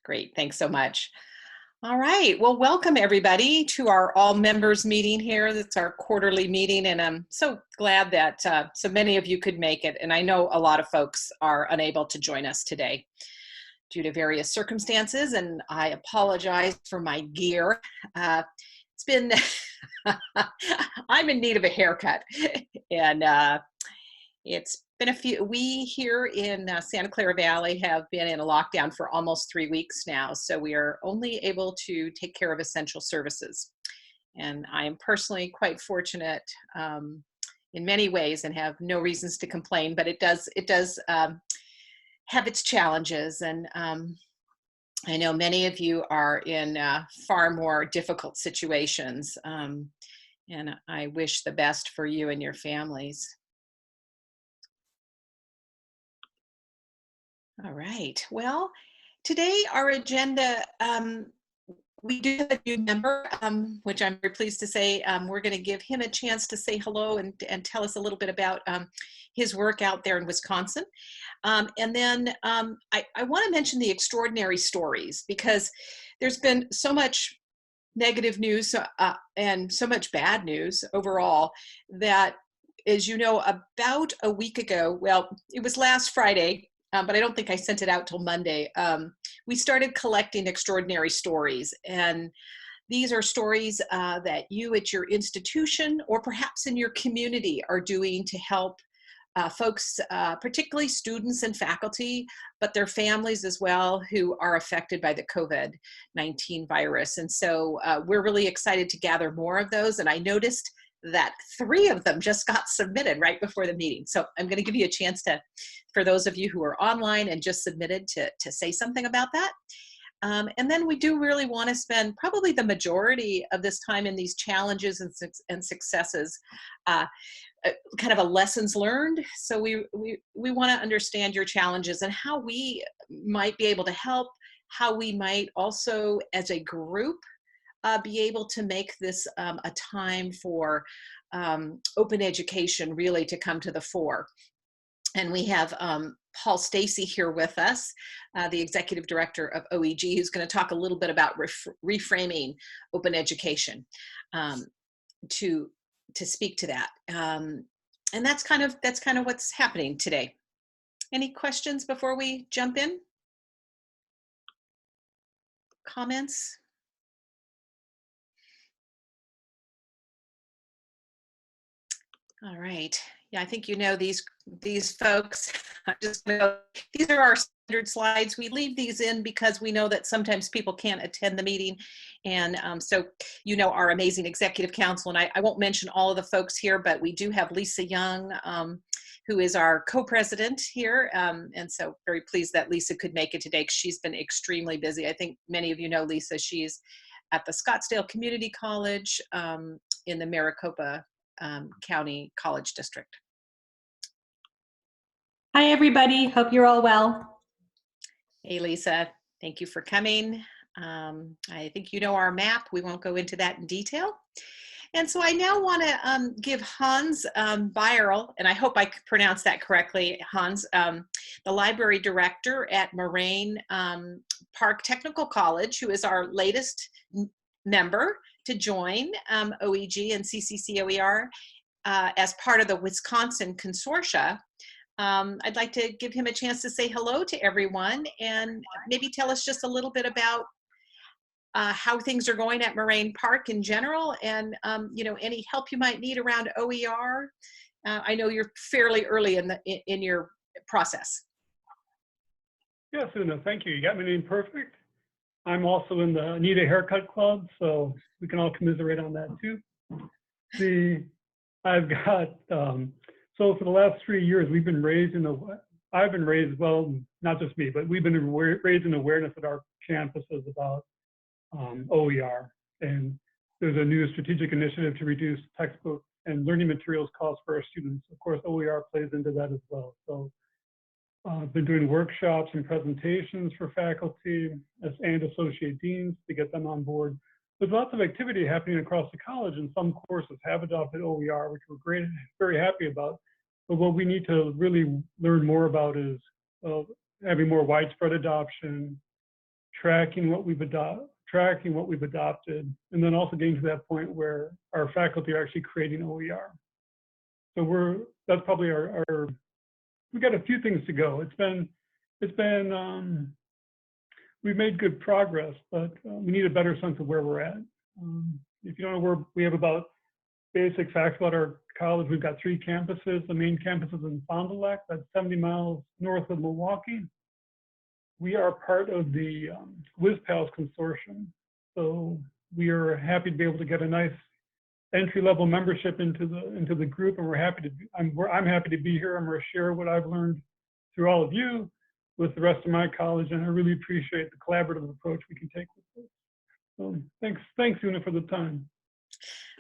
Great, thanks so much. All right, well, welcome everybody to our all members meeting here. That's our quarterly meeting, and I'm so glad that so many of you could make it. And I know a lot of folks are unable to join us today due to various circumstances, and I apologize for my gear. It's been, I'm in need of a haircut, and it's been we here in Santa Clara Valley have been in a lockdown for almost 3 weeks now, so we are only able to take care of essential services. And I am personally quite fortunate in many ways and have no reasons to complain, but it does have its challenges. And I know many of you are in far more difficult situations, and I wish the best for you and your families. All right. Well, today our agenda, we do have a new member, which I'm very pleased to say. We're going to give him a chance to say hello and tell us a little bit about his work out there in Wisconsin. And then I want to mention the extraordinary stories, because there's been so much negative news and so much bad news overall that, as you know, about a week ago, well, it was last Friday, but I don't think I sent it out till Monday. We started collecting extraordinary stories, and these are stories that you at your institution or perhaps in your community are doing to help folks, particularly students and faculty, but their families as well, who are affected by the COVID-19 virus. And so we're really excited to gather more of those. And I noticed that 3 of them just got submitted right before the meeting. So I'm going to give you a chance to, for those of you who are online and just submitted, to say something about that. And then we do really want to spend probably the majority of this time in these challenges and successes, kind of a lessons learned. So we want to understand your challenges and how we might be able to help, how we might also as a group be able to make this a time for open education really to come to the fore. And we have Paul Stacy here with us, the Executive Director of OEG, who's going to talk a little bit about reframing open education to speak to that. And that's kind of what's happening today. Any questions before we jump in? Comments? All right. Yeah, I think you know these folks. These are our standard slides. We leave these in because we know that sometimes people can't attend the meeting. And so you know our amazing executive council. And I won't mention all of the folks here, but we do have Lisa Young, who is our co-president here. And so very pleased that Lisa could make it today, because she's been extremely busy. I think many of you know Lisa. She's at the Scottsdale Community College in the Maricopa County College District. Hi, everybody. Hope you're all well. Hey, Lisa. Thank you for coming. I think you know our map. We won't go into that in detail. And so I now want to give Hans Beierl, and I hope I pronounced that correctly, Hans, the library director at Moraine Park Technical College, who is our latest member to join OEG and CCCOER as part of the Wisconsin Consortia. I'd like to give him a chance to say hello to everyone and maybe tell us just a little bit about how things are going at Moraine Park in general, and you know, any help you might need around OER. I know you're fairly early in your process. Yes, Una, thank you. You got my name perfect. I'm also in the Need a Haircut Club, so we can all commiserate on that too. I've got, so for the last 3 years, we've been raising, I've been raised, well, not just me, but we've been raising awareness at our campuses about OER. And there's a new strategic initiative to reduce textbook and learning materials costs for our students. Of course, OER plays into that as well. So I've been doing workshops and presentations for faculty and associate deans to get them on board. There's lots of activity happening across the college, and some courses have adopted OER, which we're very happy about. But what we need to really learn more about is having more widespread adoption, tracking what we've adopted, and then also getting to that point where our faculty are actually creating OER. So that's probably we got a few things to go. We've made good progress, but we need a better sense of where we're at. If you don't know, we have about basic facts about our college. We've got 3 campuses. The main campus is in Fond du Lac, that's 70 miles north of Milwaukee. We are part of the WizPals consortium. So we are happy to be able to get a nice entry-level membership into the group, and I'm happy to be here. I'm going to share what I've learned through all of you with the rest of my college, and I really appreciate the collaborative approach we can take with this. So thanks, Una, for the time.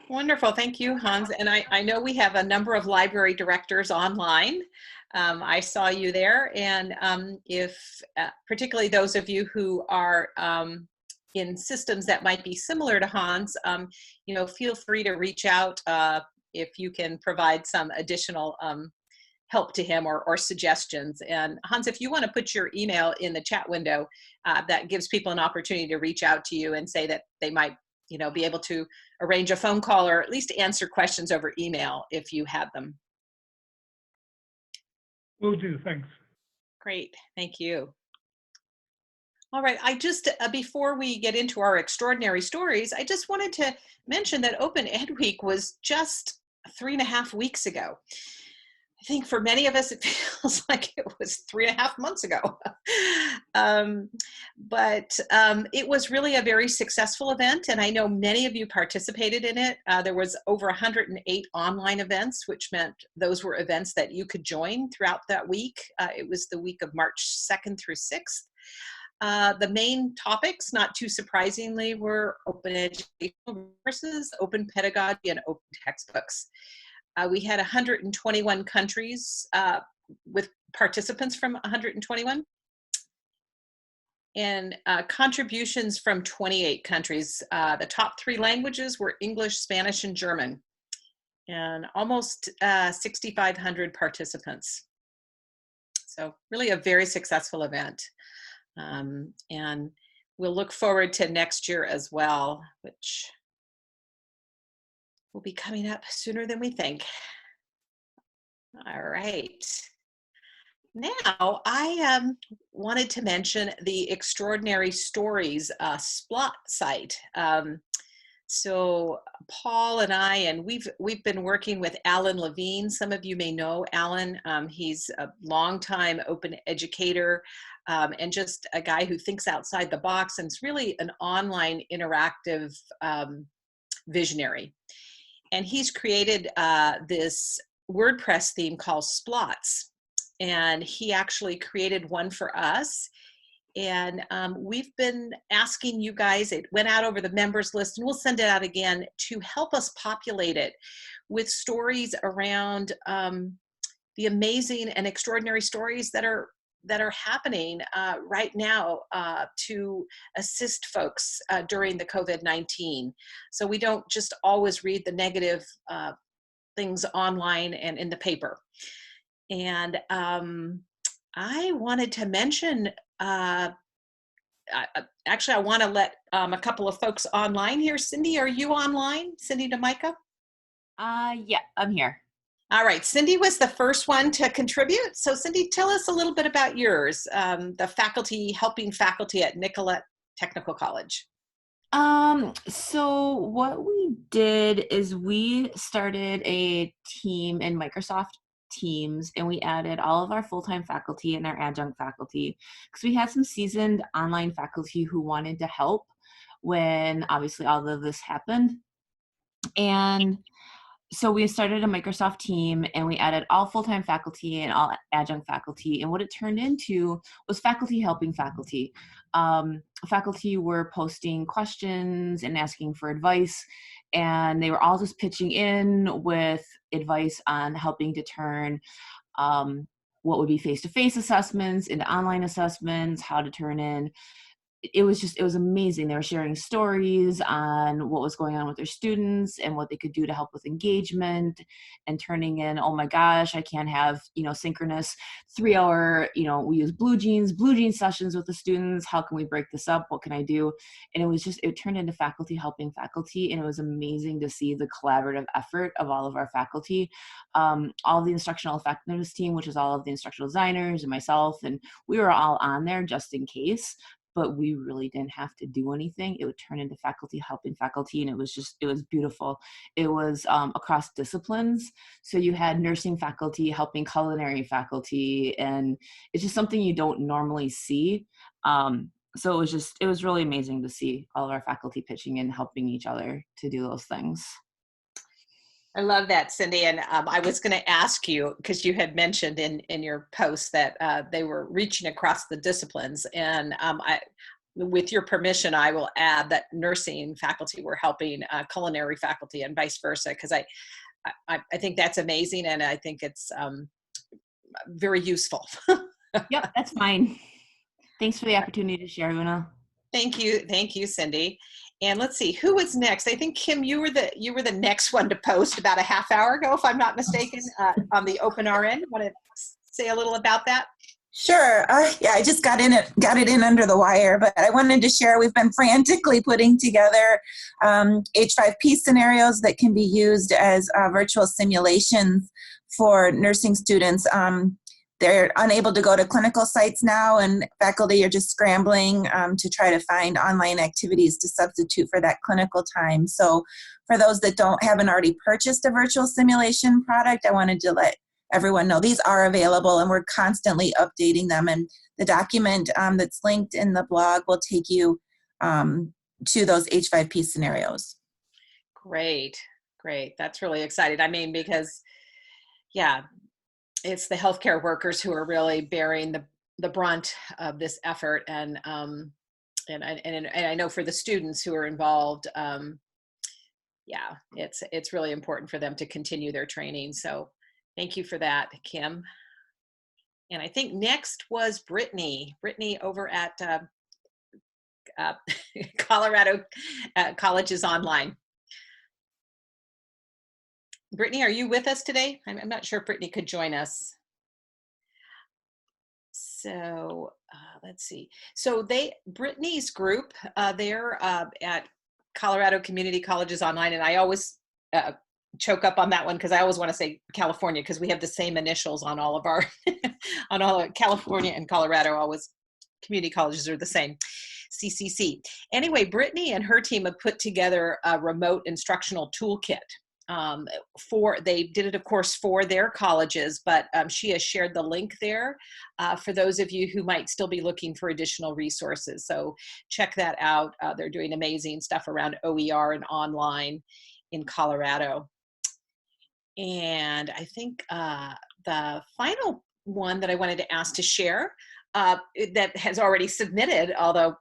Wonderful. Thank you, Hans. And I know we have a number of library directors online. I saw you there. And if particularly those of you who are in systems that might be similar to Hans, feel free to reach out if you can provide some additional help to him or suggestions. And Hans, if you want to put your email in the chat window, that gives people an opportunity to reach out to you and say that they might be able to arrange a phone call or at least answer questions over email if you have them. Will do, thanks. Great, thank you. All right, before we get into our extraordinary stories, I just wanted to mention that Open Ed Week was just 3.5 weeks ago. I think for many of us, it feels like it was 3.5 months ago. But it was really a very successful event, and I know many of you participated in it. There was over 108 online events, which meant those were events that you could join throughout that week. It was the week of March 2nd through 6th. The main topics, not too surprisingly, were open educational resources, open pedagogy, and open textbooks. We had 121 countries with participants from 121 and contributions from 28 countries. The top 3 languages were English, Spanish, and German, and almost 6,500 participants. So really a very successful event. And we'll look forward to next year as well, which will be coming up sooner than we think. All right. Now, I wanted to mention the Extraordinary Stories Splot site. So Paul and we've been working with Alan Levine. Some of you may know Alan. He's a longtime open educator and just a guy who thinks outside the box, and it's really an online interactive visionary. And he's created this WordPress theme called Splots. And he actually created one for us. And we've been asking you guys, it went out over the members list, and we'll send it out again, to help us populate it with stories around the amazing and extraordinary stories that are happening right now to assist folks during the COVID-19. So we don't just always read the negative things online and in the paper. And I wanted to mention, actually, I want to let a couple of folks online here. Cindy, are you online? Cindy DeMica? Yeah, I'm here. All right, Cindy was the first one to contribute. So Cindy, tell us a little bit about yours, the faculty, helping faculty at Nicolet Technical College. So what we did is we started a team in Microsoft Teams, and we added all of our full-time faculty and our adjunct faculty, because we had some seasoned online faculty who wanted to help when obviously all of this happened. And so we started a Microsoft team, and we added all full-time faculty and all adjunct faculty. And what it turned into was faculty helping faculty. Faculty were posting questions and asking for advice, and they were all just pitching in with advice on helping to turn what would be face-to-face assessments into online assessments, how to turn in it was amazing. They were sharing stories on what was going on with their students and what they could do to help with engagement, and turning in, oh my gosh, I can't have, synchronous 3-hour, we use blue jeans sessions with the students. How can we break this up? What can I do? And it turned into faculty helping faculty. And it was amazing to see the collaborative effort of all of our faculty, all of the instructional effectiveness team, which is all of the instructional designers and myself. And we were all on there just in case, but we really didn't have to do anything. It would turn into faculty helping faculty. And it was beautiful. It was across disciplines. So you had nursing faculty helping culinary faculty, and it's just something you don't normally see. So it was really amazing to see all of our faculty pitching in, helping each other to do those things. I love that, Cindy. And I was going to ask you, because you had mentioned in your post that they were reaching across the disciplines. And with your permission, I will add that nursing faculty were helping culinary faculty and vice versa, because I think that's amazing. And I think it's very useful. Yep, that's fine. Thanks for the opportunity to share, Una. Thank you, Cindy. And let's see, who was next? I think Kim, you were the next one to post about a half hour ago, if I'm not mistaken, on the Open RN. Want to say a little about that? Sure. Yeah, I just got it in under the wire, but I wanted to share, we've been frantically putting together H5P scenarios that can be used as virtual simulations for nursing students. They're unable to go to clinical sites now, and faculty are just scrambling to try to find online activities to substitute for that clinical time. So for those that haven't already purchased a virtual simulation product, I wanted to let everyone know these are available, and we're constantly updating them. And the document that's linked in the blog will take you to those H5P scenarios. Great. That's really exciting. I mean, because, yeah, it's the healthcare workers who are really bearing the brunt of this effort, and I know for the students who are involved, yeah, it's really important for them to continue their training. So thank you for that, Kim. And I think next was Brittany over at Colorado Colleges Online. Brittany, are you with us today? I'm not sure if Brittany could join us. So let's see. So Brittany's group, they're at Colorado Community Colleges Online, and I always choke up on that one because I always want to say California, because we have the same initials on all of our, on all of California and Colorado, always community colleges are the same. CCC. Anyway, Brittany and her team have put together a remote instructional toolkit. They did it, of course, for their colleges, but she has shared the link there for those of you who might still be looking for additional resources. So check that out. They're doing amazing stuff around OER and online in Colorado. And I think the final one that I wanted to ask to share that has already submitted, although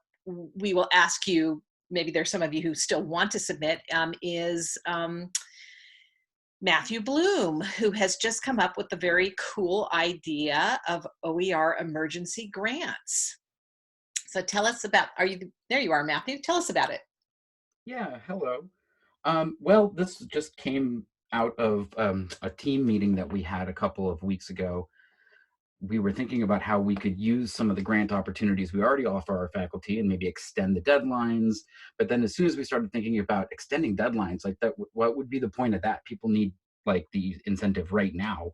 we will ask you, maybe there's some of you who still want to submit, is Matthew Bloom, who has just come up with the very cool idea of OER emergency grants. So tell us about, there you are, Matthew. Tell us about it. Yeah, hello. Well, this just came out of a team meeting that we had a couple of weeks ago. We were thinking about how we could use some of the grant opportunities we already offer our faculty and maybe extend the deadlines. But then as soon as we started thinking about extending deadlines, like that, what would be the point of that? People need like the incentive right now.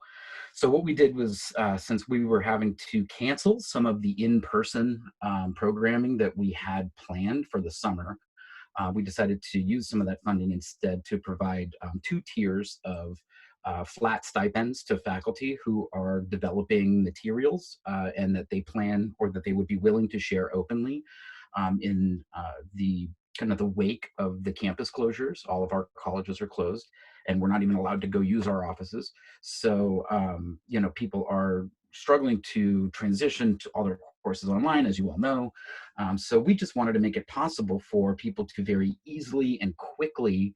So what we did was, since we were having to cancel some of the in-person programming that we had planned for the summer, we decided to use some of that funding instead to provide 2 tiers of flat stipends to faculty who are developing materials and that they plan or that they would be willing to share openly in the kind of the wake of the campus closures. All of our colleges are closed and we're not even allowed to go use our offices. So, people are struggling to transition to all their courses online, as you all know. So we just wanted to make it possible for people to very easily and quickly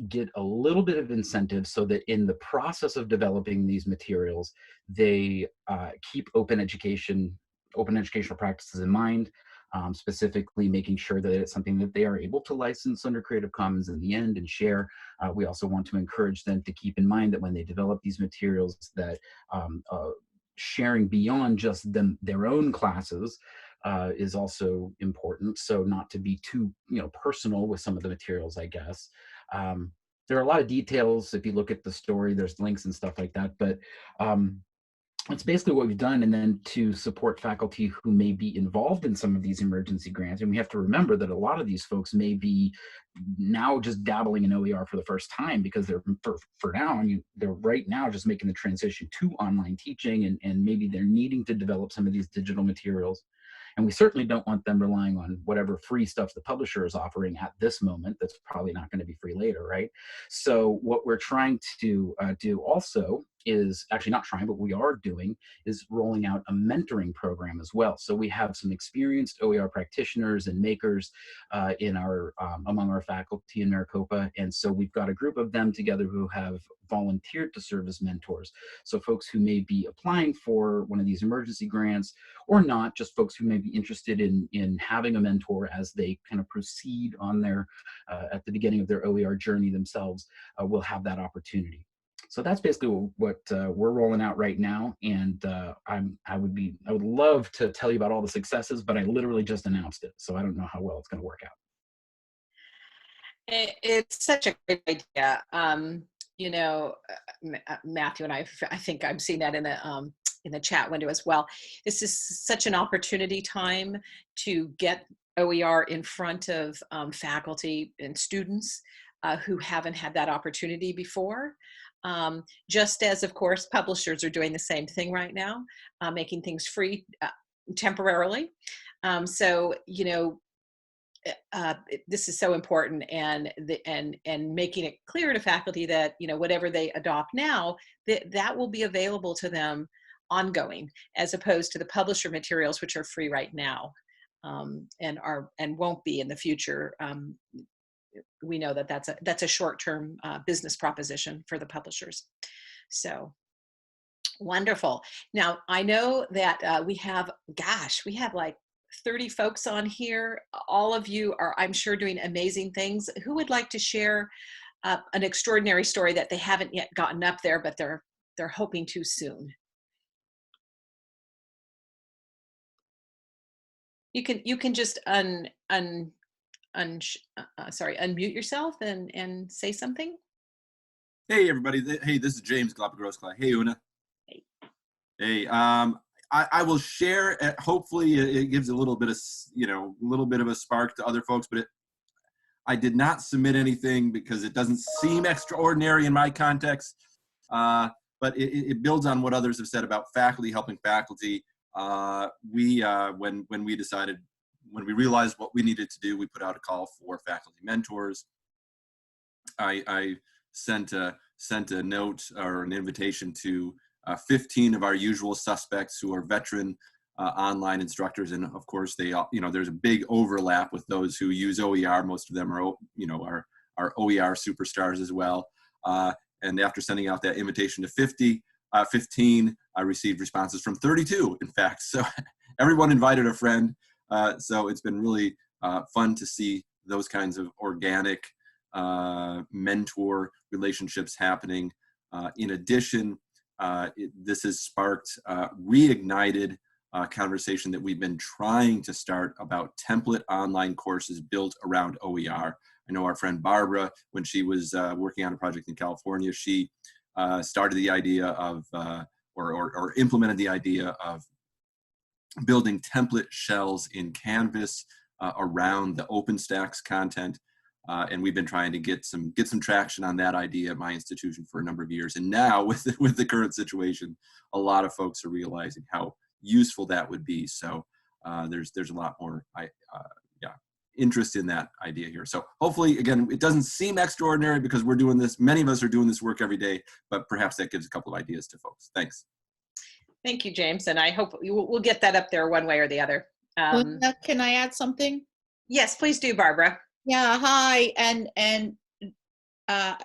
get a little bit of incentive so that in the process of developing these materials, they keep open educational practices in mind. specifically making sure that it's something that they are able to license under Creative Commons in the end and share. We also want to encourage them to keep in mind that when they develop these materials, that sharing beyond just their own classes is also important. So not to be too personal with some of the materials, I guess. There are a lot of details. If you look at the story, there's links and stuff like that, but it's basically what we've done. And then to support faculty who may be involved in some of these emergency grants. And we have to remember that a lot of these folks may be now just dabbling in OER for the first time, because they're for now, they're right now just making the transition to online teaching, and maybe they're needing to develop some of these digital materials. And we certainly don't want them relying on whatever free stuff the publisher is offering at this moment. That's probably not going to be free later, right? So what we're trying to do also is actually not trying, but we are doing, is rolling out a mentoring program as well. So we have some experienced OER practitioners and makers in our among our faculty in Maricopa. And so we've got a group of them together who have volunteered to serve as mentors. So folks who may be applying for one of these emergency grants or not, just folks who may be interested in having a mentor as they kind of proceed on their, at the beginning of their OER journey themselves, will have that opportunity. So that's basically what we're rolling out right now. And I would love to tell you about all the successes, but I literally just announced it. So I don't know how well it's going to work out. It's such a great idea. Matthew and I think I'm seeing that in the chat window as well. This is such an opportunity time to get OER in front of faculty and students who haven't had that opportunity before. Just as, of course, publishers are doing the same thing right now, making things free temporarily. This is so important, and making it clear to faculty that whatever they adopt now, that will be available to them ongoing, as opposed to the publisher materials, which are free right now, and won't be in the future. We know that that's a short-term business proposition for the publishers. So wonderful. Now I know that we have like 30 folks on here. All of you are, I'm sure, doing amazing things. Who would like to share an extraordinary story that they haven't yet gotten up there, but they're hoping to soon? You can just unmute yourself and say something. Hey everybody! Hey, this is James Galapagos-Clay. Hey Una. Hey. Hey. I will share. Hopefully, it gives a little bit of a spark to other folks. But I did not submit anything because it doesn't seem extraordinary in my context. But it builds on what others have said about faculty helping faculty. When we realized what we needed to do, we put out a call for faculty mentors. I sent a note or an invitation to 15 of our usual suspects who are veteran online instructors, and of course they there's a big overlap with those who use OER. Most of them are are OER superstars as well. And after sending out that invitation to 15, I received responses from 32, in fact. So everyone invited a friend. So it's been really fun to see those kinds of organic mentor relationships happening. In addition, this has sparked, reignited conversation that we've been trying to start about template online courses built around OER. I know our friend Barbara, when she was working on a project in California, she started the idea of, or implemented the idea of building template shells in Canvas around the OpenStax content. And we've been trying to get some traction on that idea at my institution for a number of years. And now with the current situation, a lot of folks are realizing how useful that would be. So there's a lot more interest in that idea here. So hopefully, again, it doesn't seem extraordinary because we're doing this. Many of us are doing this work every day, but perhaps that gives a couple of ideas to folks. Thanks. Thank you, James. And I hope we'll get that up there one way or the other. Can I add something? Yes, please do, Barbara. Yeah, hi. And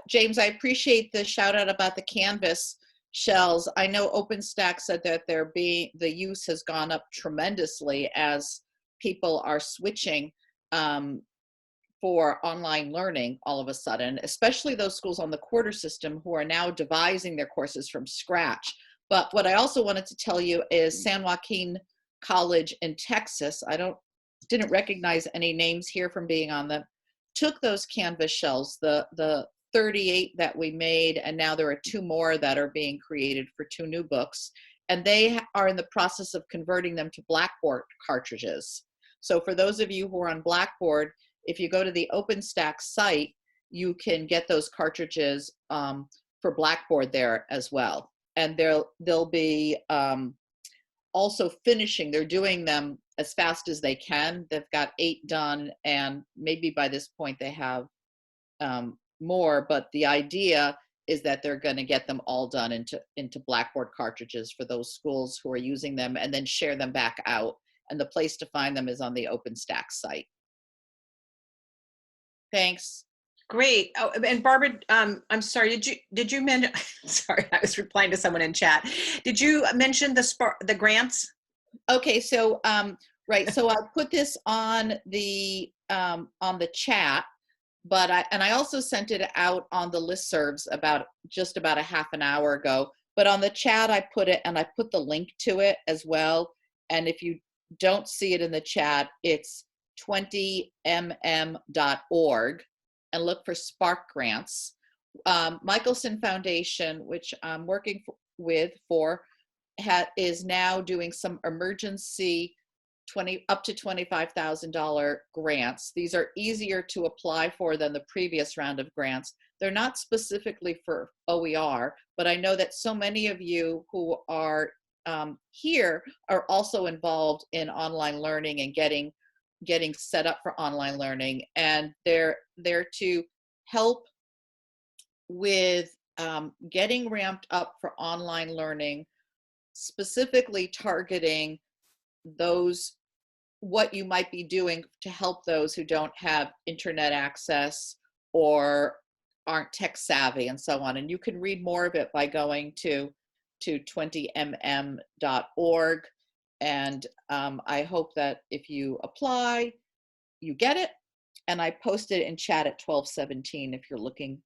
James, I appreciate the shout out about the Canvas shells. I know OpenStax said that the use has gone up tremendously as people are switching for online learning all of a sudden, especially those schools on the quarter system who are now devising their courses from scratch. But what I also wanted to tell you is San Joaquin College in Texas, didn't recognize any names here from being on them, took those Canvas shells, the 38 that we made, and now there are 2 more that are being created for 2 new books, and they are in the process of converting them to Blackboard cartridges. So for those of you who are on Blackboard, if you go to the OpenStax site, you can get those cartridges for Blackboard there as well. And they'll be also finishing, they're doing them as fast as they can. They've got 8 done, and maybe by this point they have more, but the idea is that they're going to get them all done into Blackboard cartridges for those schools who are using them, and then share them back out. And the place to find them is on the OpenStax site. Thanks. Great. Oh, and Barbara, I'm sorry, did you mention, sorry, I was replying to someone in chat. Did you mention the grants? Okay, so, right, so I'll put this on the chat, but I also sent it out on the listservs just about a half an hour ago. But on the chat, I put it, and I put the link to it as well. And if you don't see it in the chat, it's 20mm.org, and look for Spark grants. Michelson Foundation, which I'm working is now doing some emergency up to $25,000 grants. These are easier to apply for than the previous round of grants. They're not specifically for OER, but I know that so many of you who are here are also involved in online learning and getting set up for online learning, and they're there to help with getting ramped up for online learning, specifically targeting what you might be doing to help those who don't have internet access or aren't tech savvy and so on. And you can read more of it by going to 20mm.org. And I hope that if you apply, you get it. And I posted it in chat at 12:17 if you're looking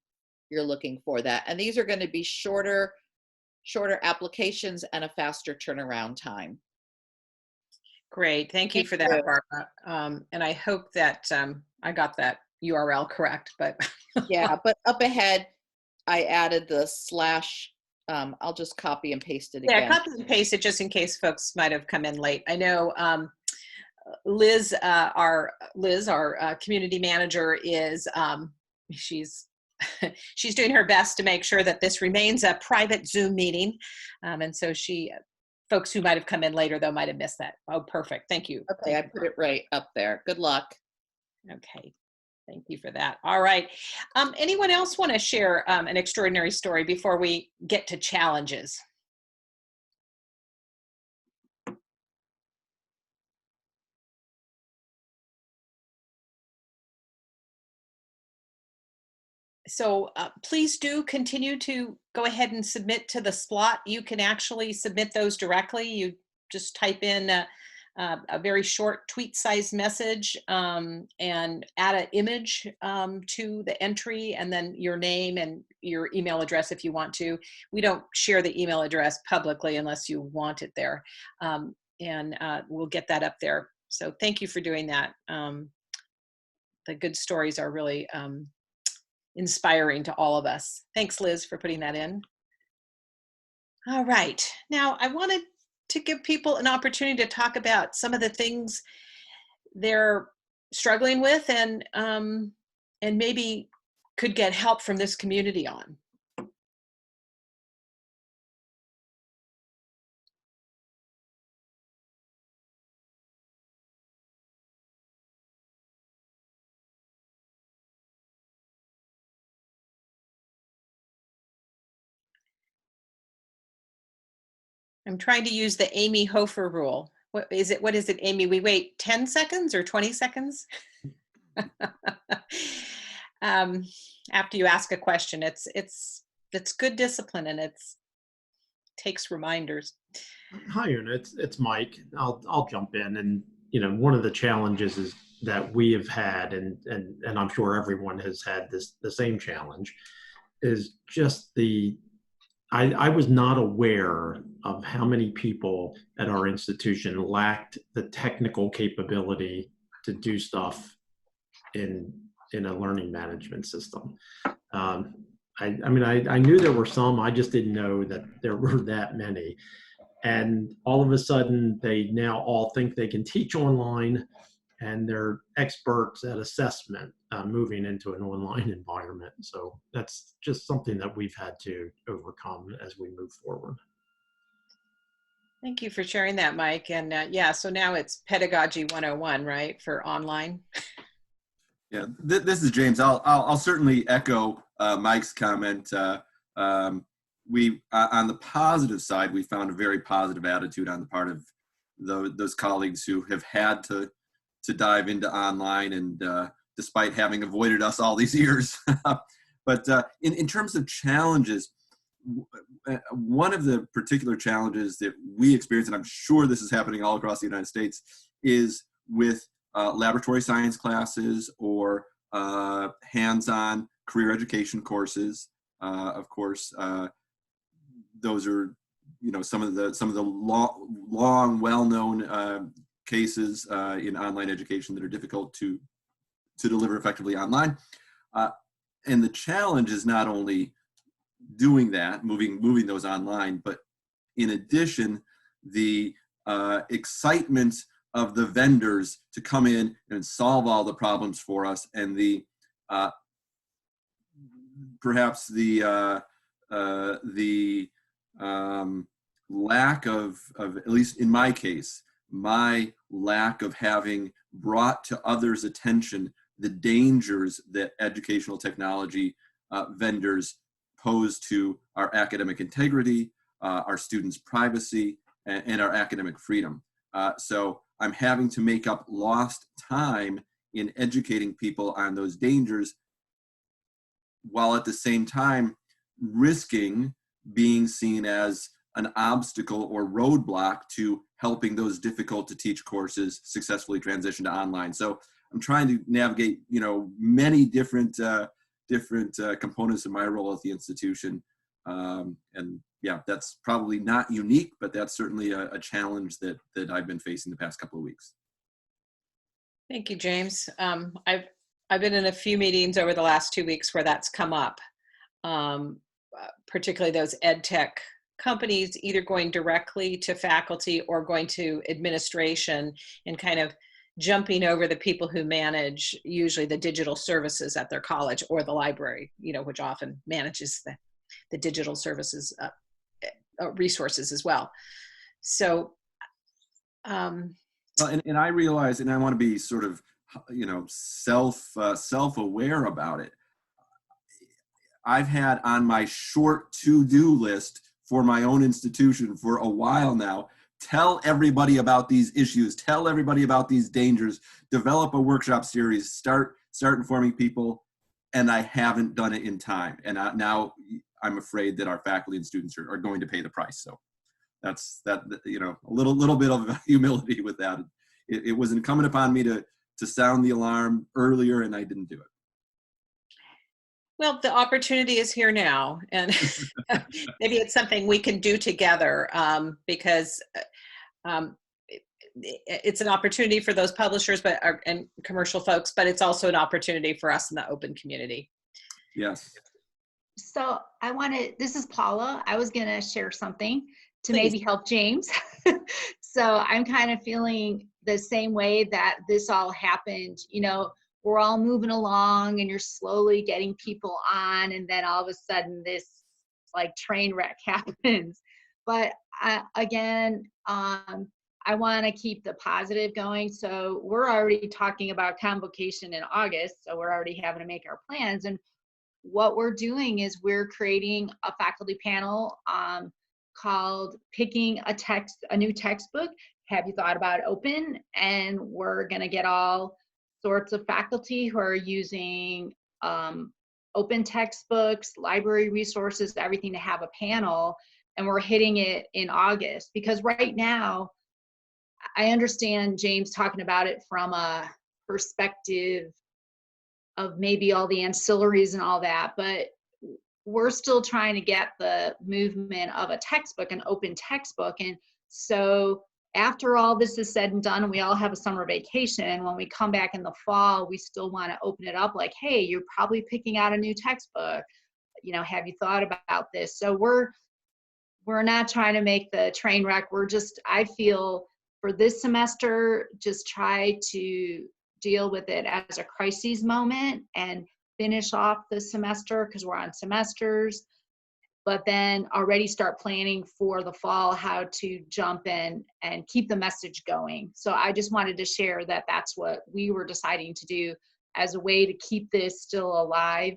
for that. And these are going to be shorter applications and a faster turnaround time. Great. Thank you for that, Barbara. And I hope that I got that URL correct. But yeah, but up ahead, I added the slash. I'll just copy and paste it again. Yeah, copy and paste it just in case folks might have come in late. I know Liz, our community manager, is she's doing her best to make sure that this remains a private Zoom meeting, and so folks who might have come in later though might have missed that. Oh, perfect. Thank you. Okay, I put it right up there. Good luck. Okay. Thank you for that. All right. Anyone else want to share an extraordinary story before we get to challenges? So please do continue to go ahead and submit to the slot. You can actually submit those directly. You just type in a very short tweet-sized message and add an image to the entry, and then your name and your email address if you want to. We don't share the email address publicly unless you want it there, and we'll get that up there. So thank you for doing that. The good stories are really inspiring to all of us. Thanks, Liz, for putting that in. All right. Now, I wanted to give people an opportunity to talk about some of the things they're struggling with and maybe could get help from this community on. I'm trying to use the Amy Hofer rule. What is it, Amy? We wait 10 seconds or 20 seconds? After you ask a question, it's good discipline, and it takes reminders. Hi, Una. It's Mike. I'll jump in, and one of the challenges is that we have had, and I'm sure everyone has had the same challenge, is just I was not aware of how many people at our institution lacked the technical capability to do stuff in a learning management system. I mean, I knew there were some, I just didn't know that there were that many. And all of a sudden, they now all think they can teach online, and they're experts at assessment moving into an online environment. So that's just something that we've had to overcome as we move forward. Thank you for sharing that, Mike. And yeah, so now it's Pedagogy 101, right, for online? Yeah, this is James. I'll certainly echo Mike's comment. We on the positive side, we found a very positive attitude on the part of those colleagues who have had to dive into online, and despite having avoided us all these years. But in terms of challenges, one of the particular challenges that we experience, and I'm sure this is happening all across the United States, is with laboratory science classes or hands-on career education courses. Of course, those are some of the long well-known cases in online education that are difficult to deliver effectively online. And the challenge is not only doing that, moving those online, but in addition, the excitement of the vendors to come in and solve all the problems for us, and the perhaps the lack of, at least in my case, my lack of having brought to others' attention the dangers that educational technology vendors pose to our academic integrity, our students' privacy, and our academic freedom. So I'm having to make up lost time in educating people on those dangers, while at the same time risking being seen as an obstacle or roadblock to helping those difficult to teach courses successfully transition to online. So I'm trying to navigate, many different components of my role at the institution. And yeah, that's probably not unique, but that's certainly a challenge that I've been facing the past couple of weeks. Thank you, James. I've been in a few meetings over the last 2 weeks where that's come up, particularly those ed tech companies either going directly to faculty or going to administration and kind of jumping over the people who manage usually the digital services at their college or the library, which often manages the digital services resources as well. So, and I realize, and I want to be sort of, self-aware about it. I've had on my short to-do list for my own institution for a while now, tell everybody about these issues, tell everybody about these dangers, develop a workshop series, start informing people, and I haven't done it in time. And now I'm afraid that our faculty and students are going to pay the price. So that's a little bit of humility with that. It was incumbent upon me to sound the alarm earlier, and I didn't do it. Well, the opportunity is here now, and maybe it's something we can do together, because it's an opportunity for those publishers and commercial folks, but it's also an opportunity for us in the open community. Yes. So this is Paula. I was going to share something to Please. maybe help James. So I'm kind of feeling the same way that this all happened. We're all moving along and you're slowly getting people on, and then all of a sudden this train wreck happens. But again, I want to keep the positive going. So we're already talking about convocation in August. So we're already having to make our plans. And what we're doing is we're creating a faculty panel called Picking a New Textbook. Have you thought about open? And we're going to get all sorts of faculty who are using open textbooks, library resources, everything, to have a panel. And we're hitting it in August, because right now I understand James talking about it from a perspective of maybe all the ancillaries and all that, but we're still trying to get the movement of a textbook, an open textbook. And so after all this is said and done, and we all have a summer vacation, when we come back in the fall, we still want to open it up like, hey, you're probably picking out a new textbook. You know, have you thought about this? So we're not trying to make the train wreck. We're just, I feel for this semester, just try to deal with it as a crisis moment and finish off the semester because we're on semesters, but then already start planning for the fall how to jump in and keep the message going. So I just wanted to share that that's what we were deciding to do as a way to keep this still alive,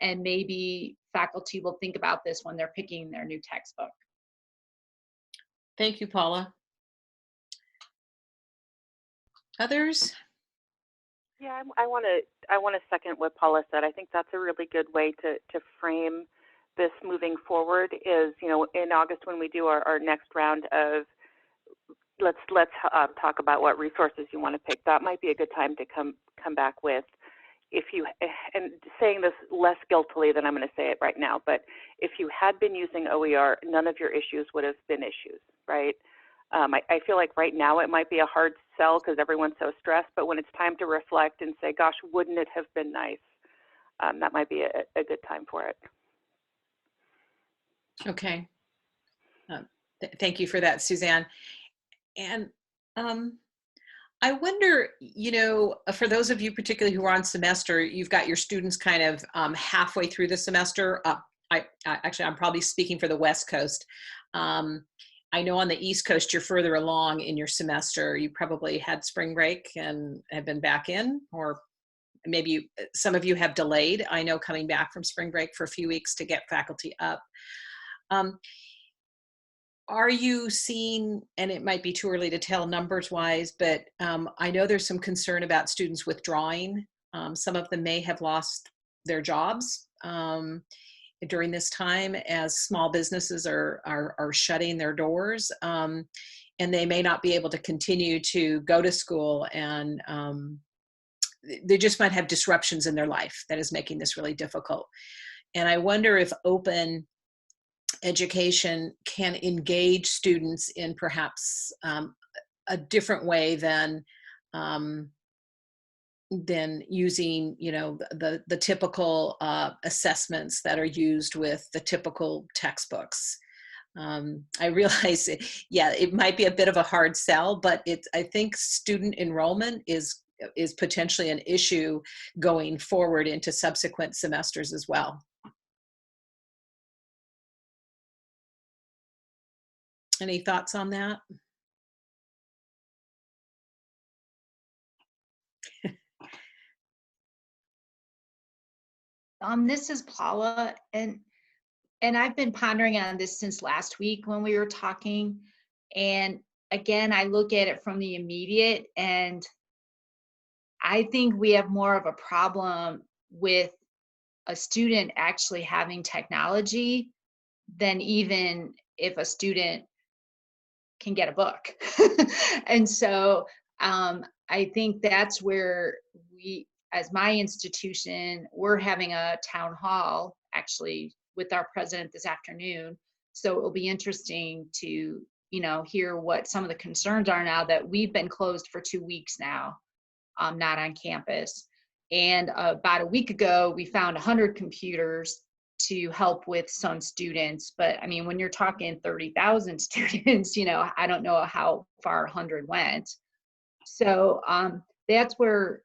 and maybe faculty will think about this when they're picking their new textbook. Thank you, Paula. Others? Yeah, I want to second what Paula said. I think that's a really good way to frame this moving forward. Is, you know, in August when we do our next round of let's talk about what resources you want to pick. That might be a good time to come back with, if you, and saying this less guiltily than I'm going to say it right now, but if you had been using OER, none of your issues would have been issues, right? I feel like right now it might be a hard sell because everyone's so stressed, but when it's time to reflect and say, gosh, wouldn't it have been nice? That might be a good time for it. Okay. Thank you for that, Suzanne. And I wonder, you know, for those of you particularly who are on semester, you've got your students kind of halfway through the semester. Actually, I'm probably speaking for the West Coast. I know on the East Coast, you're further along in your semester. You probably had spring break and have been back in, or maybe some of you have delayed. I know coming back from spring break for a few weeks to get faculty up. Are you seeing, and it might be too early to tell numbers wise, but I know there's some concern about students withdrawing. Some of them may have lost their jobs during this time as small businesses are shutting their doors, and they may not be able to continue to go to school, and they just might have disruptions in their life that is making this really difficult. And I wonder if open education can engage students in perhaps a different way than using, you know, the typical assessments that are used with the typical textbooks. I realize, it might be a bit of a hard sell, but I think student enrollment is potentially an issue going forward into subsequent semesters as well. Any thoughts on that? This is Paula, and I've been pondering on this since last week when we were talking. And again, I look at it from the immediate, and I think we have more of a problem with a student actually having technology than even if a student can get a book. And so I think that's where we, as my institution, we're having a town hall actually with our president this afternoon. So it will be interesting to, you know, hear what some of the concerns are now that we've been closed for 2 weeks now, not on campus. And about a week ago, we found 100 computers to help with some students. But I mean, when you're talking 30,000 students, you know, I don't know how far 100 went. So that's where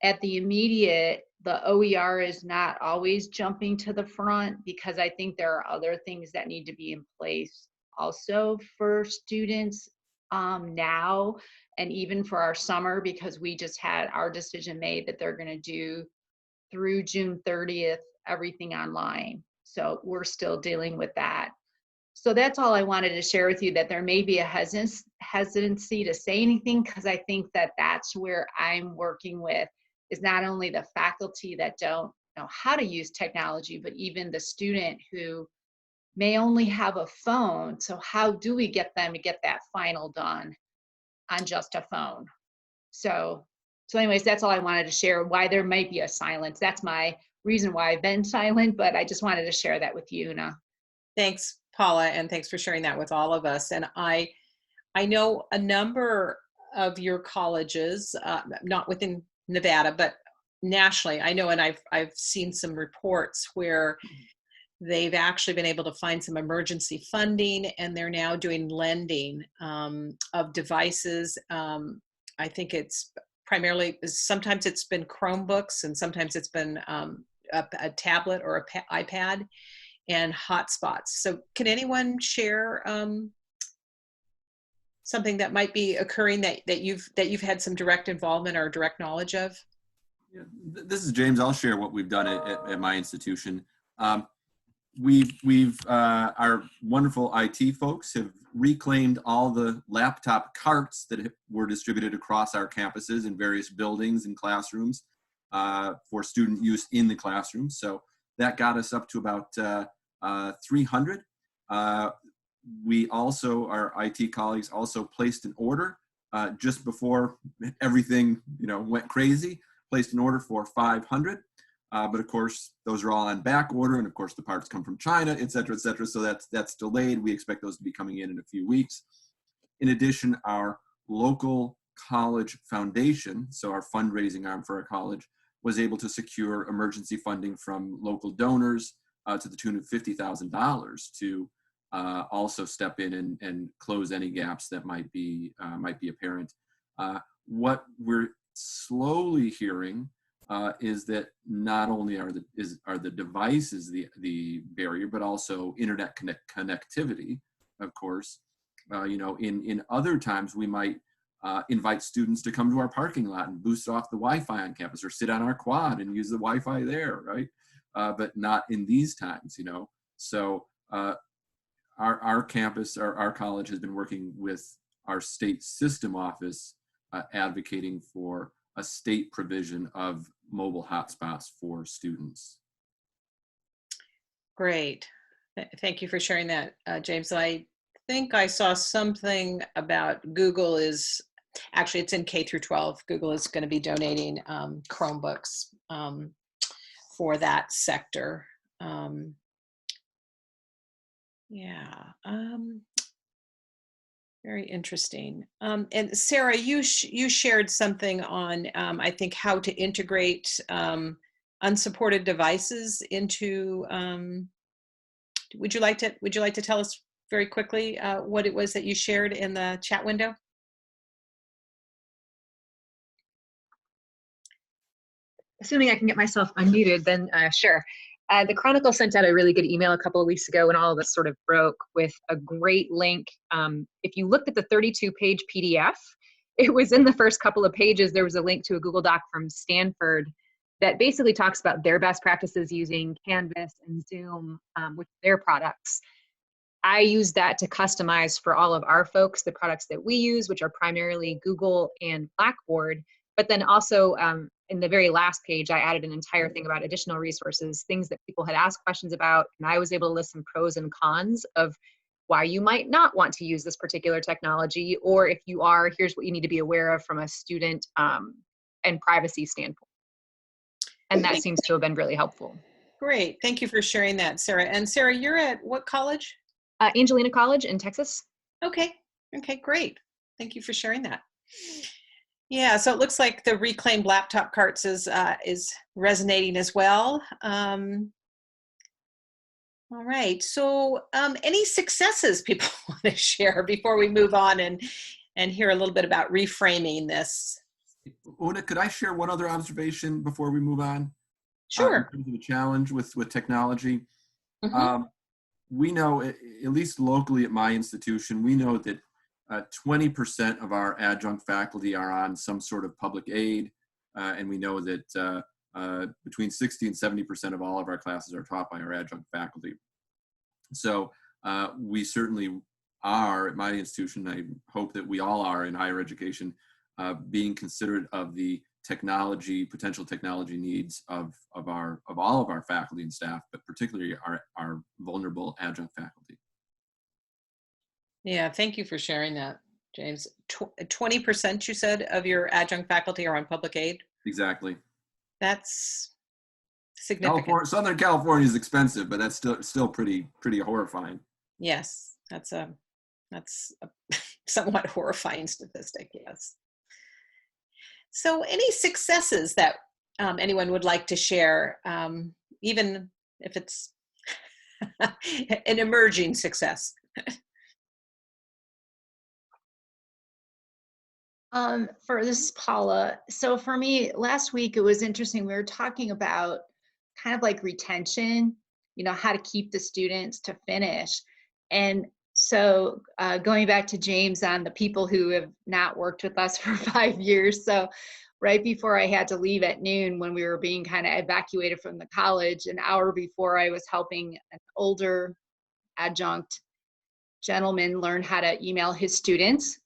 at the immediate, the OER is not always jumping to the front, because I think there are other things that need to be in place also for students now, and even for our summer, because we just had our decision made that they're going to do through June 30th everything online. So we're still dealing with that. So that's all I wanted to share with you, that there may be a hesitancy to say anything, because I think that that's where I'm working with, is not only the faculty that don't know how to use technology, but even the student who may only have a phone. So how do we get them to get that final done? on just a phone. So anyways, that's all I wanted to share, why there might be a silence. That's my reason why I've been silent, but I just wanted to share that with you, Una. Thanks, Paula, and thanks for sharing that with all of us. And I know a number of your colleges, not within Nevada, but nationally. I know, and I've seen some reports where they've actually been able to find some emergency funding, and they're now doing lending of devices. I think it's primarily, sometimes it's been Chromebooks, and sometimes it's been a tablet or a iPad, and hotspots. So can anyone share something that might be occurring that you've had some direct involvement or direct knowledge of? Yeah, this is James. I'll share what we've done at my institution. Our wonderful IT folks have reclaimed all the laptop carts that were distributed across our campuses in various buildings and classrooms for student use in the classroom. So that got us up to about 300. We also, our IT colleagues also placed an order just before everything went crazy, placed an order for 500. But of course, those are all on back order, and of course the parts come from China, et cetera, so that's delayed. We expect those to be coming in a few weeks. In addition, our local college foundation, so our fundraising arm for our college, was able to secure emergency funding from local donors to the tune of $50,000 to also step in and close any gaps that might be apparent. What we're slowly hearing is that not only are the devices the barrier, but also internet connectivity. Of course, in other times we might invite students to come to our parking lot and boost off the Wi-Fi on campus, or sit on our quad and use the Wi-Fi there, right? But not in these times, So our campus, our college has been working with our state system office, advocating for a state provision of mobile hotspots for students. Great. Thank you for sharing that, James. I think I saw something about Google is, actually it's in K through 12. Google is going to be donating Chromebooks for that sector. Very interesting. And Sarah, you shared something on, I think, how to integrate unsupported devices into. Would you like to tell us very quickly what it was that you shared in the chat window? Assuming I can get myself unmuted, then sure. The Chronicle sent out a really good email a couple of weeks ago, and all of us sort of broke with a great link. If you looked at the 32-page PDF, it was in the first couple of pages. There was a link to a Google Doc from Stanford that basically talks about their best practices using Canvas and Zoom with their products. I use that to customize for all of our folks the products that we use, which are primarily Google and Blackboard. But then also in the very last page, I added an entire thing about additional resources, things that people had asked questions about, and I was able to list some pros and cons of why you might not want to use this particular technology, or if you are, here's what you need to be aware of from a student and privacy standpoint. And that seems to have been really helpful. Great, thank you for sharing that, Sarah. And Sarah, you're at what college? Angelina College in Texas. Okay, great. Thank you for sharing that. Yeah, so it looks like the reclaimed laptop carts is resonating as well. All right, so any successes people want to share before we move on and hear a little bit about reframing this? Una, could I share one other observation before we move on? Sure. In terms of the challenge with technology. Mm-hmm. We know, at least locally at my institution, we know that 20% of our adjunct faculty are on some sort of public aid, and we know that between 60 and 70% of all of our classes are taught by our adjunct faculty. So we certainly are at my institution, I hope that we all are in higher education, being considerate of the potential technology needs of all of our faculty and staff, but particularly our vulnerable adjunct faculty. Yeah, thank you for sharing that, James, 20% you said of your adjunct faculty are on public aid? Exactly. That's significant. Southern California is expensive, but that's still pretty horrifying. Yes, that's a somewhat horrifying statistic, yes. So any successes that anyone would like to share, even if it's an emerging success? For this is Paula. So for me, last week, it was interesting. We were talking about kind of like retention, how to keep the students to finish. And so going back to James on the people who have not worked with us for 5 years. So right before I had to leave at noon when we were being kind of evacuated from the college, an hour before, I was helping an older adjunct gentleman learn how to email his students.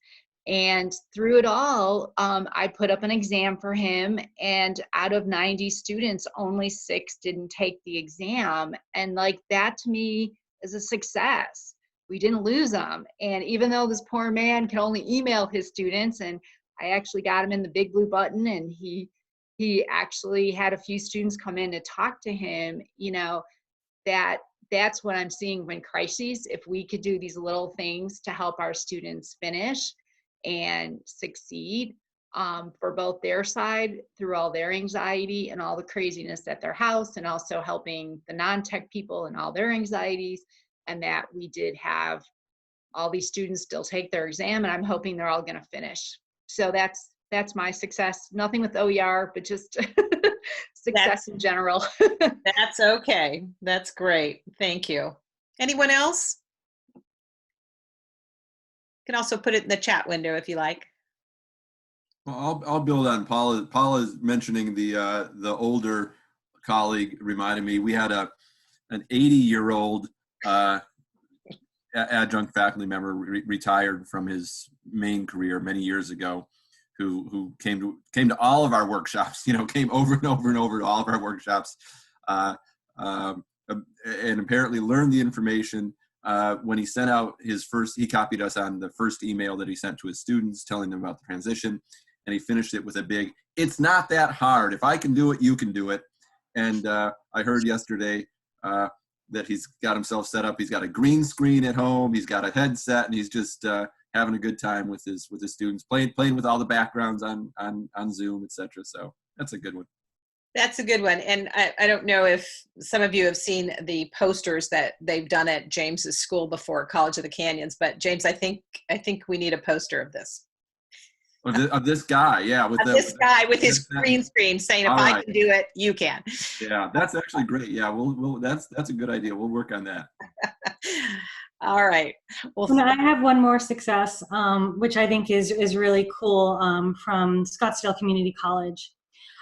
And through it all, I put up an exam for him, and out of 90 students, only 6 didn't take the exam. And like that to me is a success. We didn't lose them. And even though this poor man can only email his students, and I actually got him in the big blue button, and he actually had a few students come in to talk to him, that's what I'm seeing when crises. If we could do these little things to help our students finish and succeed for both their side through all their anxiety and all the craziness at their house, and also helping the non-tech people and all their anxieties, and that we did have all these students still take their exam, and I'm hoping they're all going to finish. So that's my success. Nothing with OER, but just success in general. That's okay. That's great. Thank you. Anyone else? You can also put it in the chat window if you like. Well, I'll build on Paula. Paula's mentioning the older colleague reminded me we had an 80-year-old adjunct faculty member retired from his main career many years ago, who came to all of our workshops. Came over and over and over to all of our workshops, and apparently learned the information. When he sent out he copied us on the first email that he sent to his students telling them about the transition, and he finished it with a big, "It's not that hard. If I can do it, you can do it." And I heard yesterday that he's got himself set up. He's got a green screen at home. He's got a headset, and he's just having a good time with his students, playing with all the backgrounds on Zoom, etc. So that's a good one. That's a good one. And I don't know if some of you have seen the posters that they've done at James's school before, College of the Canyons. But James, I think we need a poster of this. Of this guy, yeah. This guy with his green screen saying, if I can do it, you can. Yeah, that's actually great. Yeah, that's a good idea. We'll work on that. All right. Well, I have one more success, which I think is really cool, from Scottsdale Community College.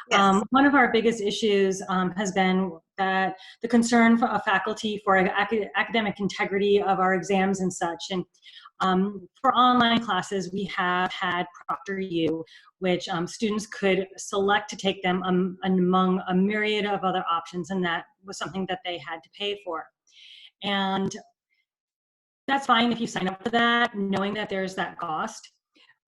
Yes. One of our biggest issues has been that the concern of faculty for academic integrity of our exams and such. And for online classes, we have had ProctorU, which students could select to take them among a myriad of other options, and that was something that they had to pay for. And that's fine if you sign up for that, knowing that there's that cost.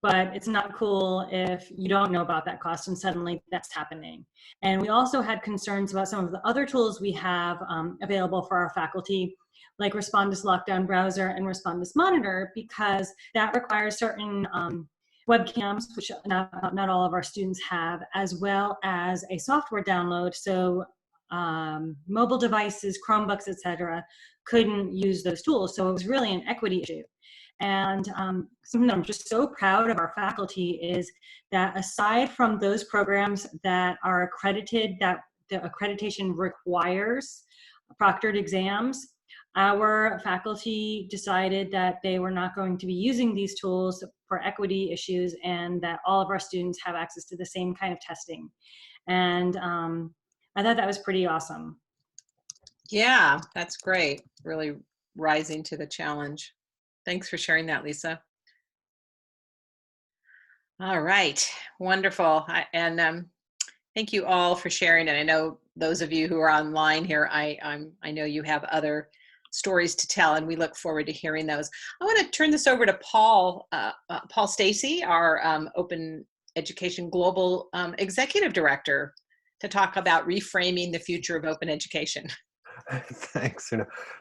But it's not cool if you don't know about that cost and suddenly that's happening. And we also had concerns about some of the other tools we have available for our faculty, like Respondus Lockdown Browser and Respondus Monitor, because that requires certain webcams, which not all of our students have, as well as a software download. So mobile devices, Chromebooks, etc., couldn't use those tools. So it was really an equity issue. And something I'm just so proud of our faculty is that aside from those programs that are accredited, that the accreditation requires proctored exams, our faculty decided that they were not going to be using these tools for equity issues, and that all of our students have access to the same kind of testing. And I thought that was pretty awesome. Yeah, that's great. Really rising to the challenge. Thanks for sharing that, Lisa. All right, wonderful. And thank you all for sharing. And I know those of you who are online here, I know you have other stories to tell, and we look forward to hearing those. I want to turn this over to Paul Stacey, our Open Education Global Executive Director, to talk about reframing the future of open education. Thanks.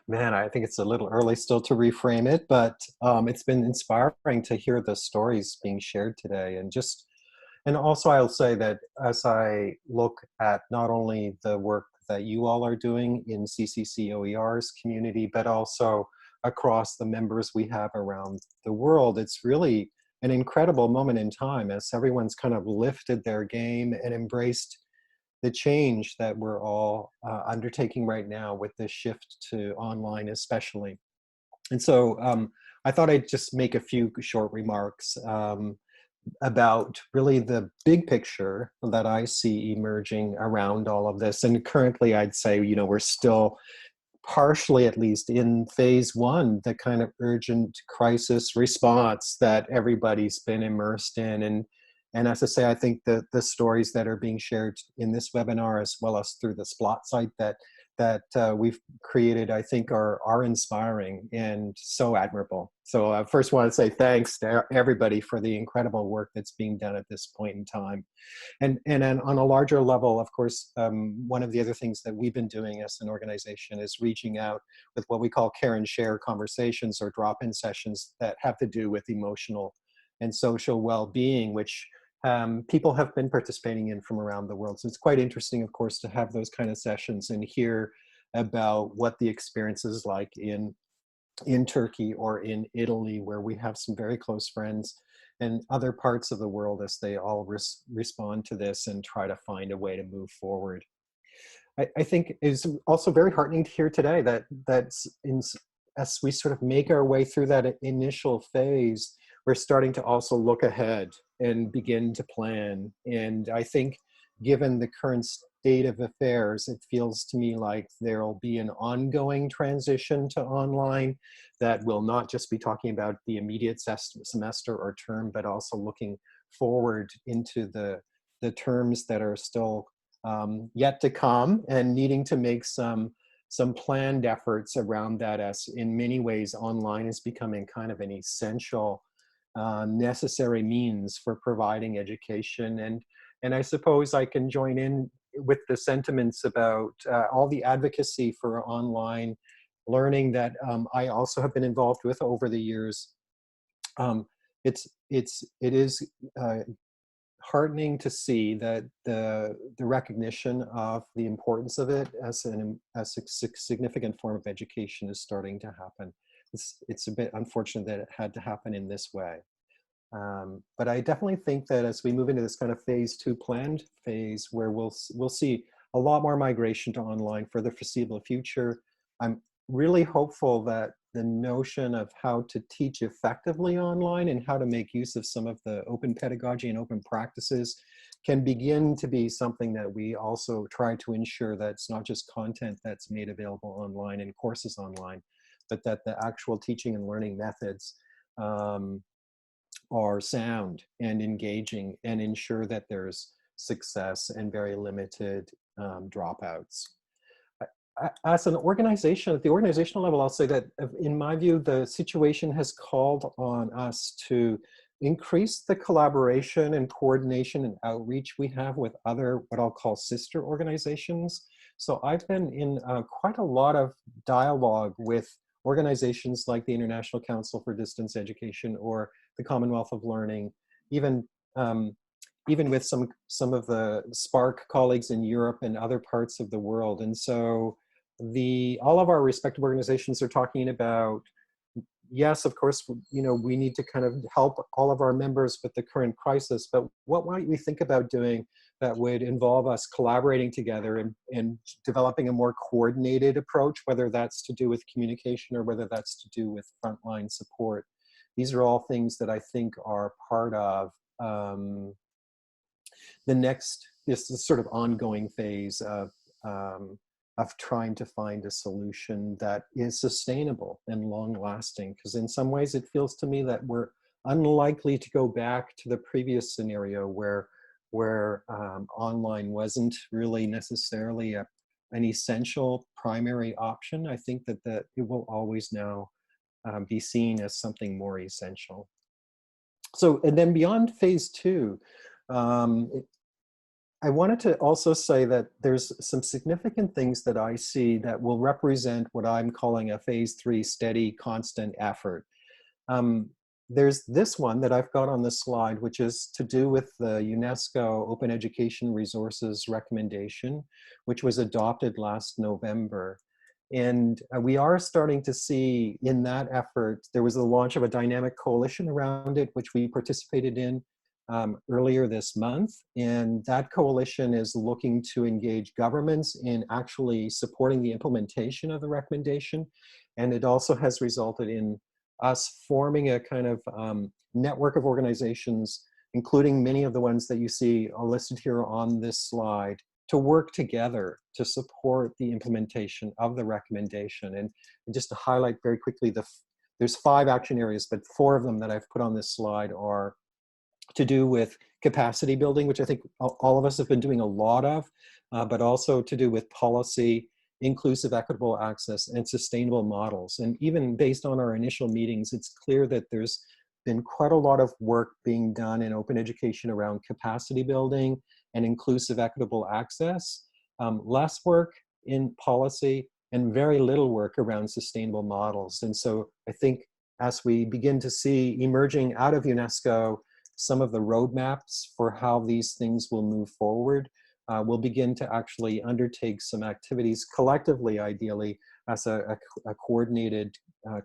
Man, I think it's a little early still to reframe it, but it's been inspiring to hear the stories being shared today. And also I'll say that as I look at not only the work that you all are doing in CCCOER's community, but also across the members we have around the world, it's really an incredible moment in time as everyone's kind of lifted their game and embraced the change that we're all undertaking right now with this shift to online especially. And so I thought I'd just make a few short remarks about really the big picture that I see emerging around all of this. And currently I'd say, we're still partially, at least in phase one, the kind of urgent crisis response that everybody's been immersed in. And as I say, I think the stories that are being shared in this webinar, as well as through the Splot site that we've created, I think are inspiring and so admirable. So I first want to say thanks to everybody for the incredible work that's being done at this point in time. And then on a larger level, of course, one of the other things that we've been doing as an organization is reaching out with what we call care and share conversations or drop-in sessions that have to do with emotional and social well-being, which people have been participating in from around the world. So it's quite interesting, of course, to have those kind of sessions and hear about what the experience is like in Turkey or in Italy, where we have some very close friends, and other parts of the world as they all respond to this and try to find a way to move forward. I think it's also very heartening to hear today that as we sort of make our way through that initial phase, we're starting to also look ahead and begin to plan. And I think given the current state of affairs, it feels to me like there'll be an ongoing transition to online that will not just be talking about the immediate semester or term, but also looking forward into the terms that are still yet to come, and needing to make some planned efforts around that, as in many ways online is becoming kind of an essential necessary means for providing education. And I suppose I can join in with the sentiments about all the advocacy for online learning that I also have been involved with over the years. It is heartening to see that the recognition of the importance of it as a significant form of education is starting to happen. It's a bit unfortunate that it had to happen in this way. But I definitely think that as we move into this kind of phase two planned phase, where we'll see a lot more migration to online for the foreseeable future, I'm really hopeful that the notion of how to teach effectively online and how to make use of some of the open pedagogy and open practices can begin to be something that we also try to ensure that it's not just content that's made available online and courses online, but that the actual teaching and learning methods are sound and engaging and ensure that there's success and very limited dropouts. As an organization, at the organizational level, I'll say that in my view, the situation has called on us to increase the collaboration and coordination and outreach we have with other, what I'll call sister organizations. So I've been in quite a lot of dialogue with organizations like the International Council for Distance Education or the Commonwealth of Learning, even with some of the Spark colleagues in Europe and other parts of the world. And so all of our respective organizations are talking about, yes, of course, we need to kind of help all of our members with the current crisis, but what might we think about doing that would involve us collaborating together and developing a more coordinated approach, whether that's to do with communication or whether that's to do with frontline support. These are all things that I think are part of this sort of ongoing phase of trying to find a solution that is sustainable and long-lasting. Because in some ways it feels to me that we're unlikely to go back to the previous scenario where online wasn't really necessarily an essential primary option. I think that it will always now be seen as something more essential. So, and then beyond phase 2, I wanted to also say that there's some significant things that I see that will represent what I'm calling a phase 3 steady, constant effort. There's this one that I've got on the slide, which is to do with the UNESCO Open Education Resources recommendation, which was adopted last November. And we are starting to see in that effort, there was the launch of a dynamic coalition around it, which we participated in earlier this month. And that coalition is looking to engage governments in actually supporting the implementation of the recommendation. And it also has resulted in us forming a kind of network of organizations, including many of the ones that you see are listed here on this slide, to work together to support the implementation of the recommendation. And just to highlight very quickly, there's 5 action areas, but 4 of them that I've put on this slide are to do with capacity building, which I think all of us have been doing a lot of, but also to do with policy, inclusive, equitable access, and sustainable models. And even based on our initial meetings, it's clear that there's been quite a lot of work being done in open education around capacity building and inclusive, equitable access, less work in policy, and very little work around sustainable models. And so I think as we begin to see emerging out of UNESCO some of the roadmaps for how these things will move forward, we'll begin to actually undertake some activities collectively, ideally, as a coordinated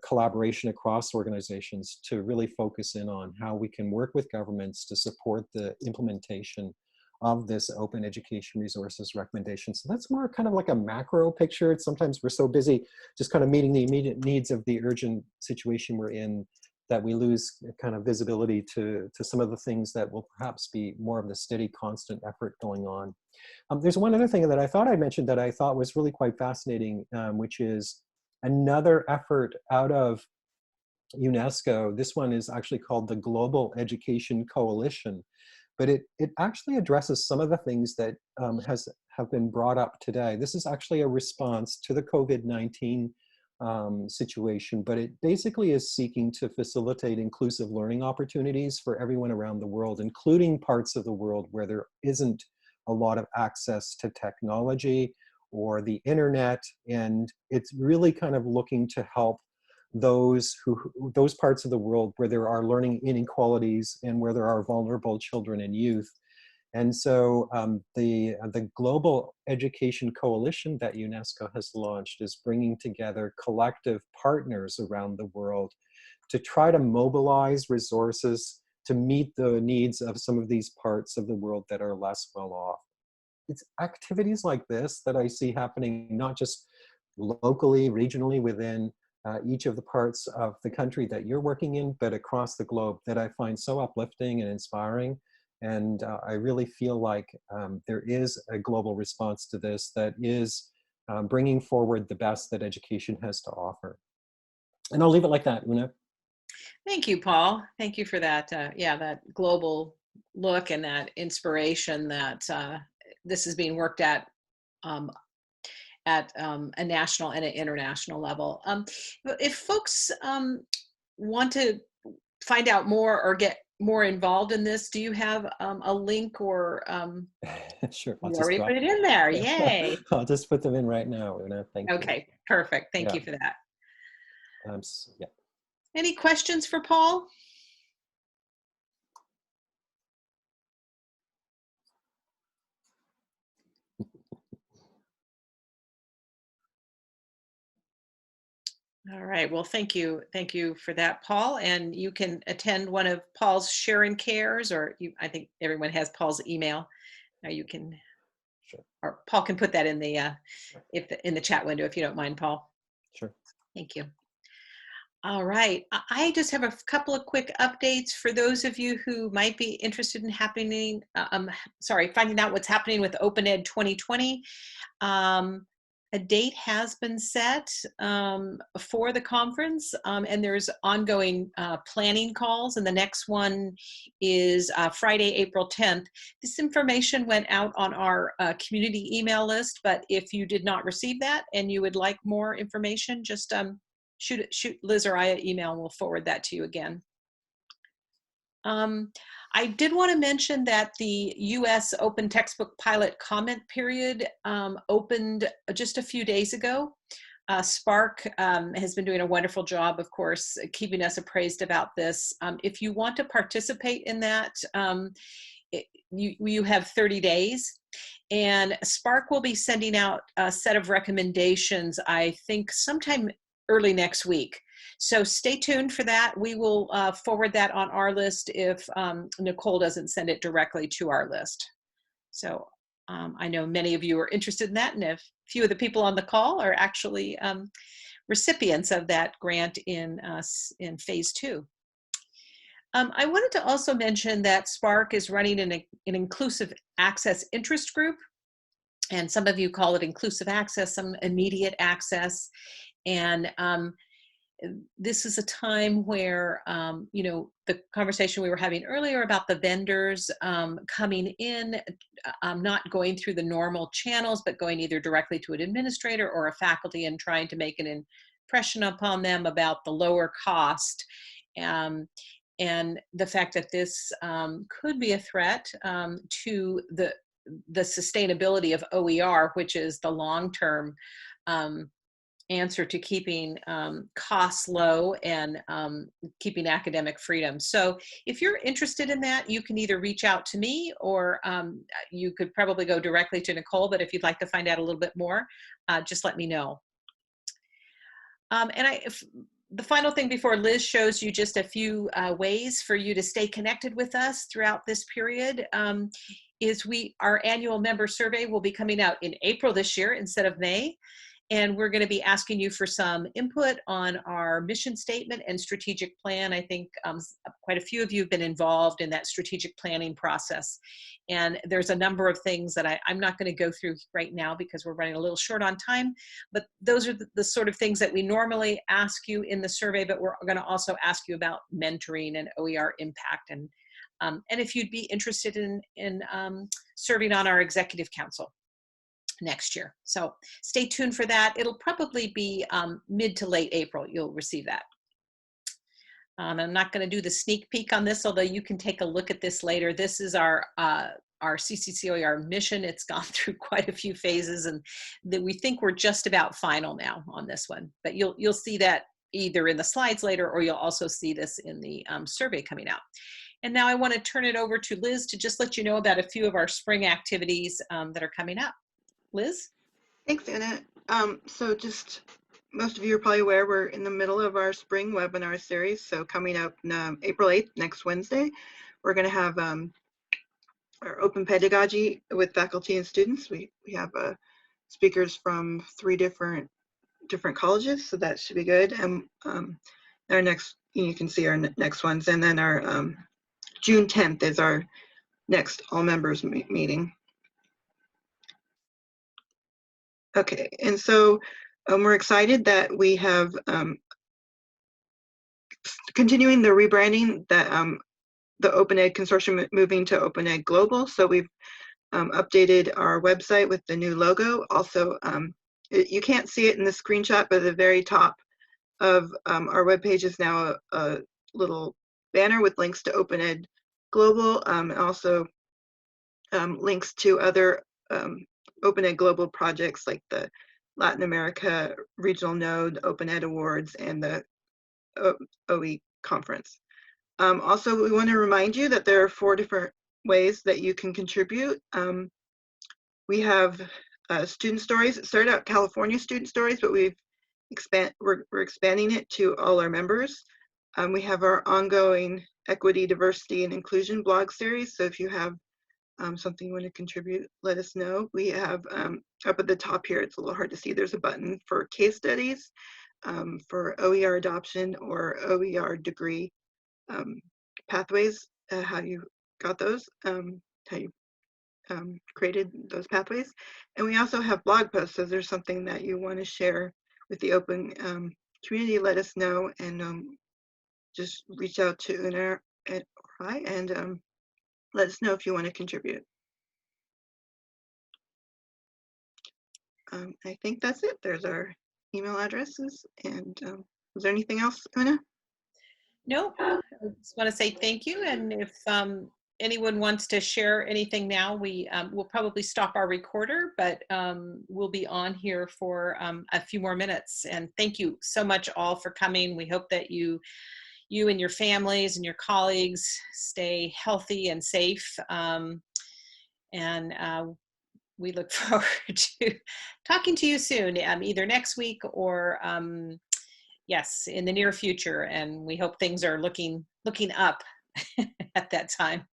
collaboration across organizations to really focus in on how we can work with governments to support the implementation of this open education resources recommendation. So that's more kind of like a macro picture. Sometimes we're so busy just kind of meeting the immediate needs of the urgent situation we're in that we lose kind of visibility to some of the things that will perhaps be more of the steady, constant effort going on. There's one other thing that I thought I mentioned that I thought was really quite fascinating, which is another effort out of UNESCO. This one is actually called the Global Education Coalition, but it actually addresses some of the things that have been brought up today. This is actually a response to the COVID-19 situation, but it basically is seeking to facilitate inclusive learning opportunities for everyone around the world, including parts of the world where there isn't a lot of access to technology or the internet. And it's really kind of looking to help those parts of the world where there are learning inequalities and where there are vulnerable children and youth. And so the Global Education Coalition that UNESCO has launched is bringing together collective partners around the world to try to mobilize resources to meet the needs of some of these parts of the world that are less well off. It's activities like this that I see happening not just locally, regionally within each of the parts of the country that you're working in, but across the globe that I find so uplifting and inspiring. And I really feel like there is a global response to this that is bringing forward the best that education has to offer. And I'll leave it like that, Una. Thank you, Paul. Thank you for that. Yeah, that global look and that inspiration that this is being worked at a national and an international level. If folks want to find out more or get more involved in this, do you have a link or Sure, you already put it in there? Yay. I'll just put them in right now, Una. Thank you. Okay, perfect. Thank you for that. Yeah. Any questions for Paul? All right, well, thank you. Thank you for that, Paul. And you can attend one of Paul's Share and Cares, or I think everyone has Paul's email. Now you can, sure. Or Paul can put that in the in the chat window if you don't mind, Paul. Sure. Thank you. All right, I just have a couple of quick updates for those of you who might be interested in finding out what's happening with Open Ed 2020. A date has been set for the conference, and there's ongoing planning calls, and the next one is Friday, April 10th. This information went out on our community email list, but if you did not receive that and you would like more information, just shoot Liz or I an email and we'll forward that to you again. I did want to mention that the U.S. Open Textbook Pilot comment period opened just a few days ago. Spark has been doing a wonderful job, of course, keeping us appraised about this. If you want to participate in that, you have 30 days. And Spark will be sending out a set of recommendations, I think, sometime early next week. So stay tuned for that. We will forward that on our list if Nicole doesn't send it directly to our list. So I know many of you are interested in that, and a few of the people on the call are actually recipients of that grant in phase 2. I wanted to also mention that Spark is running an inclusive access interest group, and some of you call it inclusive access, some immediate access. And this is a time where, you know, the conversation we were having earlier about the vendors coming in, not going through the normal channels, but going either directly to an administrator or a faculty and trying to make an impression upon them about the lower cost. And the fact that this could be a threat to the sustainability of OER, which is the long-term answer to keeping costs low and keeping academic freedom. So if you're interested in that, you can either reach out to me or you could probably go directly to Nicole, but if you'd like to find out a little bit more, just let me know. The final thing before Liz shows you just a few ways for you to stay connected with us throughout this period is our annual member survey will be coming out in April this year instead of May. And we're going to be asking you for some input on our mission statement and strategic plan. I think quite a few of you have been involved in that strategic planning process. And there's a number of things that I'm not going to go through right now because we're running a little short on time. But those are the sort of things that we normally ask you in the survey, but we're going to also ask you about mentoring and OER impact. And if you'd be interested in serving on our executive council next year. So stay tuned for that. It'll probably be mid to late April. You'll receive that. I'm not going to do the sneak peek on this, although you can take a look at this later. This is our CCCOER mission. It's gone through quite a few phases, and we think we're just about final now on this one. But you'll see that either in the slides later, or you'll also see this in the survey coming out. And now I want to turn it over to Liz to just let you know about a few of our spring activities that are coming up. Liz? Thanks, Anna. So just most of you are probably aware we're in the middle of our spring webinar series. So coming up April 8th, next Wednesday, we're going to have our open pedagogy with faculty and students. We have speakers from 3 different colleges, so that should be good. And our next, you can see our next ones. And then our June 10th is our next all members meeting. Okay, and so we're excited that we have continuing the rebranding that the Open Ed Consortium moving to Open Ed Global. So we've updated our website with the new logo. Also, you can't see it in the screenshot, but at the very top of our webpage is now a little banner with links to Open Ed Global, and also links to other Open Ed Global projects like the Latin America Regional Node, Open Ed Awards, and the OE Conference. Also, we want to remind you that there are 4 different ways that you can contribute. We have student stories. It started out California student stories, but we're expanding it to all our members. We have our ongoing equity, diversity, and inclusion blog series. So if you have something you want to contribute, let us know. We have up at the top here, it's a little hard to see, there's a button for case studies for OER adoption or OER degree pathways, how you got those, how you created those pathways. And we also have blog posts. So if there's something that you want to share with the open community, let us know, and just reach out to Una or I, and let us know if you want to contribute. I think that's it. There's our email addresses. And is there anything else, Una? No, I just want to say thank you. And if anyone wants to share anything now, we will probably stop our recorder, but we'll be on here for a few more minutes. And thank you so much all for coming. We hope that you and your families and your colleagues stay healthy and safe. We look forward to talking to you soon, either next week or yes, in the near future. And we hope things are looking up at that time.